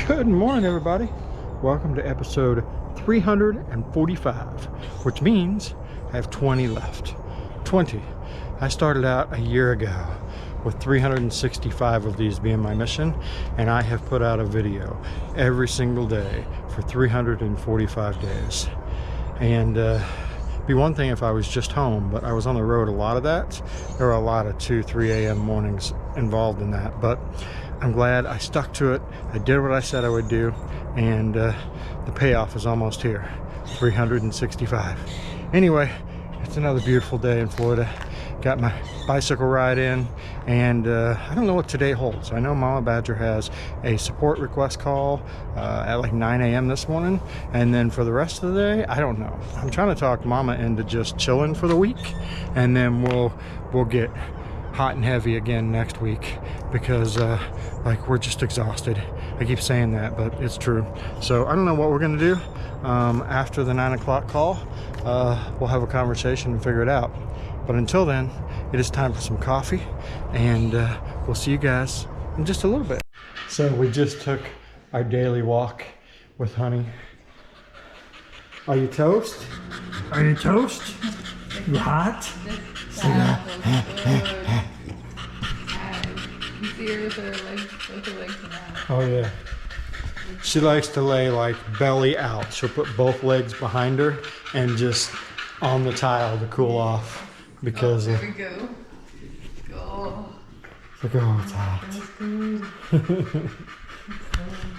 Good morning, everybody. Welcome to episode 345, which means I have 20 left. 20. I started out a year ago with 365 of these being my mission, and I have put out a video every single day for 345 days. And be one thing if I was just home, but I was on the road a lot of that. There were a lot of 2-3 a.m. mornings involved in that, but I'm glad I stuck to it. I did what I said I would do, and the payoff is almost here. 365. Anyway, it's another beautiful day in Florida. Got my bicycle ride in, and I don't know what today holds. I know Mama Badger has a support request call at like 9 a.m. this morning, and then for the rest of the day, I don't know. I'm trying to talk Mama into just chilling for the week, and then we'll get hot and heavy again next week, because like, we're just exhausted. I keep saying that, but it's true. So I don't know what we're gonna do. After the 9 o'clock call, we'll have a conversation and figure it out. But until then, it is time for some coffee, and we'll see you guys in just a little bit. So we just took our daily walk with Honey. Are you toast? Are you toast? You hot? Oh yeah. She likes to lay like belly out. She'll put both legs behind her and just on the tile to cool off. Because there we go. Go. Look, oh, it's hot.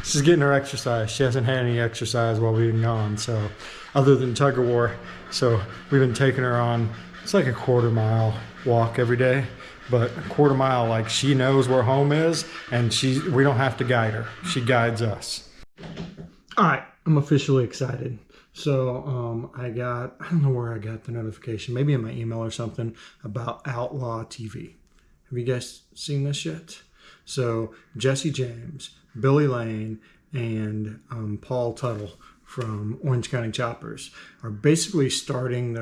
She's getting her exercise. She hasn't had any exercise while we've been gone, so other than tug of war. So we've been taking her on, it's like a quarter-mile walk every day, but a quarter-mile, like, she knows where home is, and we don't have to guide her. She guides us. All right, I'm officially excited. So I don't know where I got the notification, maybe in my email or something, about Outlaw TV. Have you guys seen this yet? So Jesse James, Billy Lane, and Paul Tuttle from Orange County Choppers are basically starting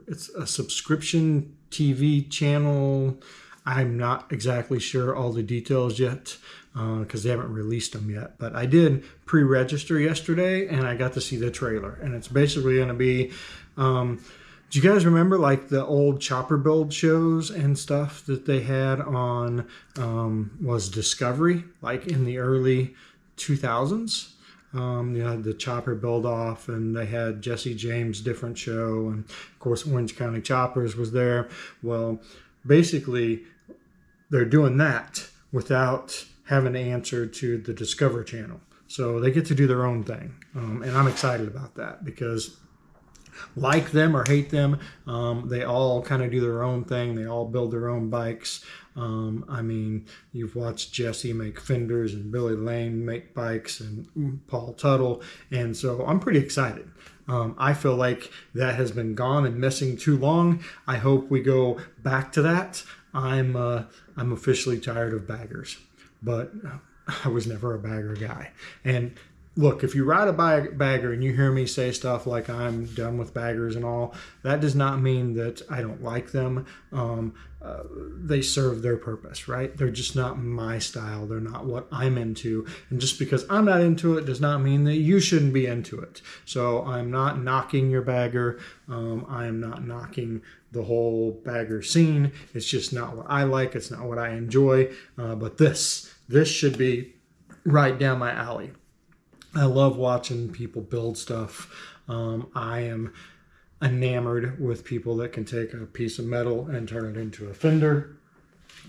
it's a subscription TV channel. I'm not exactly sure all the details yet, because they haven't released them yet. But I did pre-register yesterday, and I got to see the trailer. And it's basically going to be, do you guys remember like the old chopper build shows and stuff that they had on, was Discovery, like in the early 2000s? You had the chopper build off, and they had Jesse James' different show. And of course, Orange County Choppers was there. Well, basically, they're doing that without having to answer to the Discovery Channel. So they get to do their own thing. And I'm excited about that, because like them or hate them, they all kind of do their own thing. They all build their own bikes. I mean, you've watched Jesse make fenders and Billy Lane make bikes and Paul Tuttle. And so I'm pretty excited. I feel like that has been gone and missing too long. I hope we go back to that. I'm officially tired of baggers, but I was never a bagger guy. And look, if you ride a bagger and you hear me say stuff like I'm done with baggers and all, that does not mean that I don't like them. They serve their purpose, right? They're just not my style. They're not what I'm into. And just because I'm not into it does not mean that you shouldn't be into it. So I'm not knocking your bagger. I am not knocking the whole bagger scene. It's just not what I like. It's not what I enjoy. But this should be right down my alley. I love watching people build stuff. I am enamored with people that can take a piece of metal and turn it into a fender,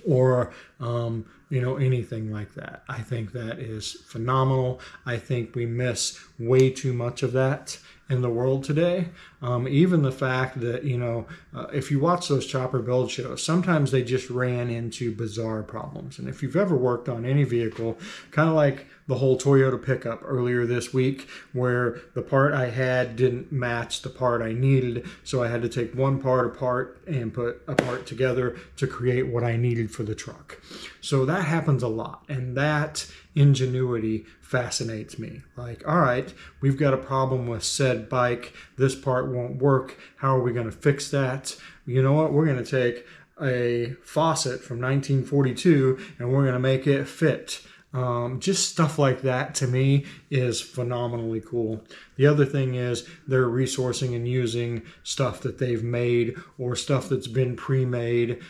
or anything like that. I think that is phenomenal. I think we miss way too much of that in the world today. Even the fact that, if you watch those chopper build shows, sometimes they just ran into bizarre problems. And if you've ever worked on any vehicle, kind of like the whole Toyota pickup earlier this week, where the part I had didn't match the part I needed, so I had to take one part apart and put a part together to create what I needed for the truck. So that happens a lot, and that ingenuity fascinates me. Like, all right, we've got a problem with said bike. This part won't work. How are we going to fix that? You know what? We're going to take a faucet from 1942 and we're going to make it fit Just stuff like that to me is phenomenally cool. The other thing is they're resourcing and using stuff that they've made or stuff that's been pre-made.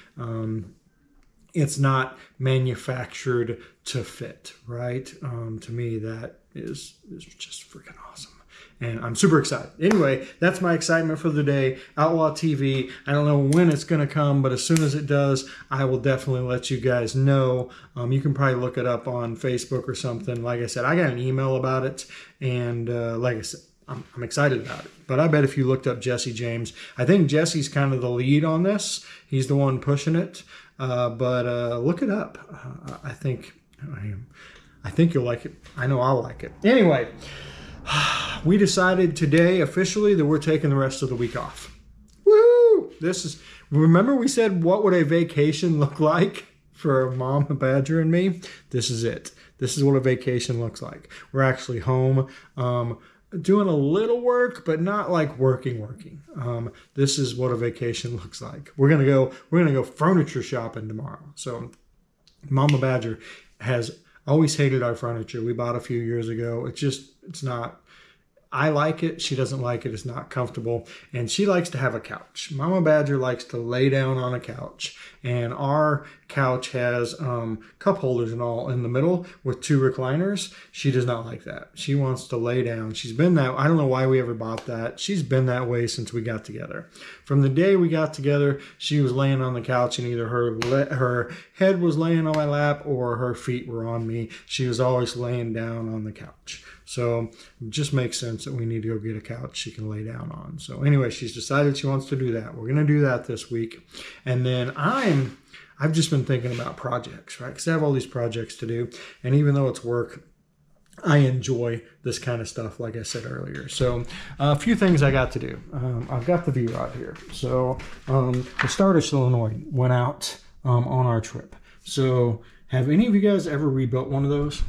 It's not manufactured to fit, right? To me, that is just freaking awesome. And I'm super excited. Anyway, that's my excitement for the day. Outlaw TV. I don't know when it's going to come, but as soon as it does, I will definitely let you guys know. You can probably look it up on Facebook or something. Like I said, I got an email about it. And like I said, I'm excited about it. But I bet if you looked up Jesse James, I think Jesse's kind of the lead on this. He's the one pushing it. But look it up. I think you'll like it. I know I'll like it. Anyway, we decided today officially that we're taking the rest of the week off. Woo! Remember we said what would a vacation look like for Mom, a Badger, and me? This is it. This is what a vacation looks like. We're actually home, doing a little work, but not like working. This is what a vacation looks like. We're gonna go furniture shopping tomorrow. So Mama Badger has always hated our furniture. We bought a few years ago. It's not, I like it. She doesn't like it. It's not comfortable. And she likes to have a couch. Mama Badger likes to lay down on a couch. And our couch has cup holders and all in the middle with 2 recliners. She does not like that. She wants to lay down. She's been that, I don't know why we ever bought that. She's been that way since we got together. From the day we got together, she was laying on the couch and either her head was laying on my lap or her feet were on me. She was always laying down on the couch. So it just makes sense that we need to go get a couch she can lay down on. So anyway, she's decided she wants to do that. We're going to do that this week. And then I've just been thinking about projects, right? Because I have all these projects to do. And even though it's work, I enjoy this kind of stuff, like I said earlier. So a few things I got to do. I've got the V-Rod here. So the starter solenoid went out on our trip. So have any of you guys ever rebuilt one of those?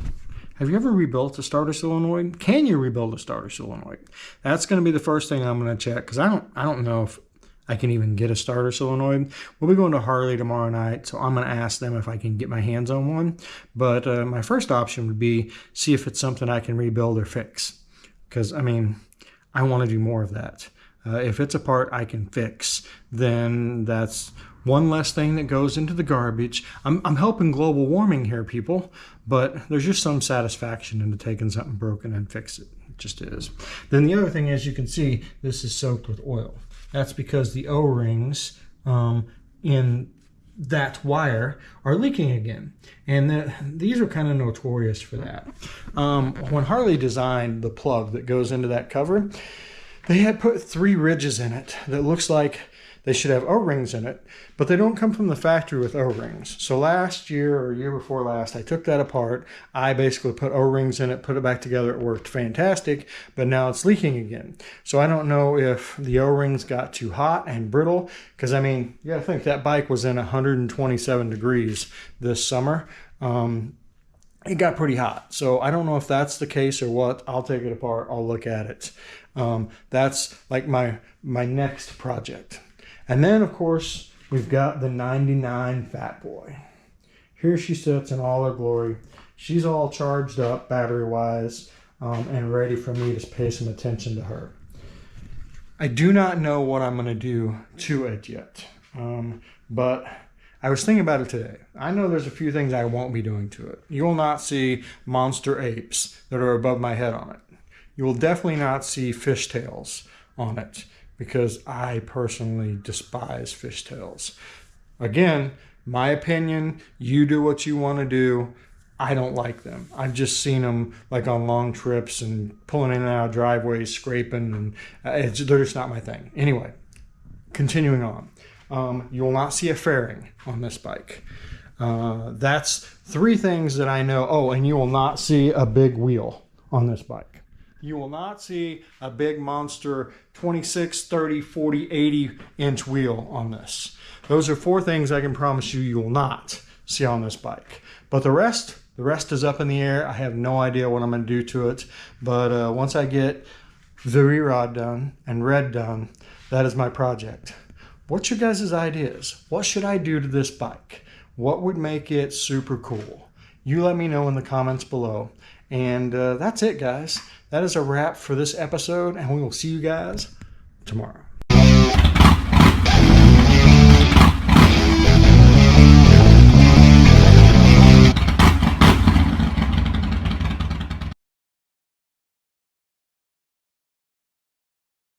Have you ever rebuilt a starter solenoid? Can you rebuild a starter solenoid? That's going to be the first thing I'm going to check, because I don't know if I can even get a starter solenoid. We'll be going to Harley tomorrow night, so I'm going to ask them if I can get my hands on one. But my first option would be see if it's something I can rebuild or fix, because I mean, I want to do more of that. If it's a part I can fix, then that's one less thing that goes into the garbage. I'm helping global warming here, people, but there's just some satisfaction into taking something broken and fix it. It just is. Then the other thing, as you can see, this is soaked with oil. That's because the O-rings in that wire are leaking again. And these are kind of notorious for that. When Harley designed the plug that goes into that cover, they had put 3 ridges in it that looks like they should have O-rings in it, but they don't come from the factory with O-rings. So last year or year before last, I took that apart. I basically put O-rings in it, put it back together. It worked fantastic, but now it's leaking again. So I don't know if the O-rings got too hot and brittle, because I mean, you gotta think that bike was in 127 degrees this summer. It got pretty hot. So I don't know if that's the case or what. I'll take it apart. I'll look at it. That's like my next project. And then, of course, we've got the 99 Fat Boy. Here she sits in all her glory. She's all charged up battery-wise and ready for me to pay some attention to her. I do not know what I'm going to do to it yet, but I was thinking about it today. I know there's a few things I won't be doing to it. You will not see monster apes that are above my head on it. You will definitely not see fishtails on it, because I personally despise fishtails. Again, my opinion, you do what you want to do. I don't like them. I've just seen them like on long trips and pulling in and out of driveways, scraping, and they're just not my thing. Anyway, continuing on. You will not see a fairing on this bike. That's 3 things that I know. Oh, and you will not see a big wheel on this bike. You will not see a big monster 26, 30, 40, 80 inch wheel on this. Those are 4 things I can promise you will not see on this bike. But the rest is up in the air. I have no idea what I'm going to do to it. But once I get the re-rod done and red done, that is my project. What's your guys' ideas? What should I do to this bike? What would make it super cool? You let me know in the comments below. And that's it, guys. That is a wrap for this episode, and we will see you guys tomorrow.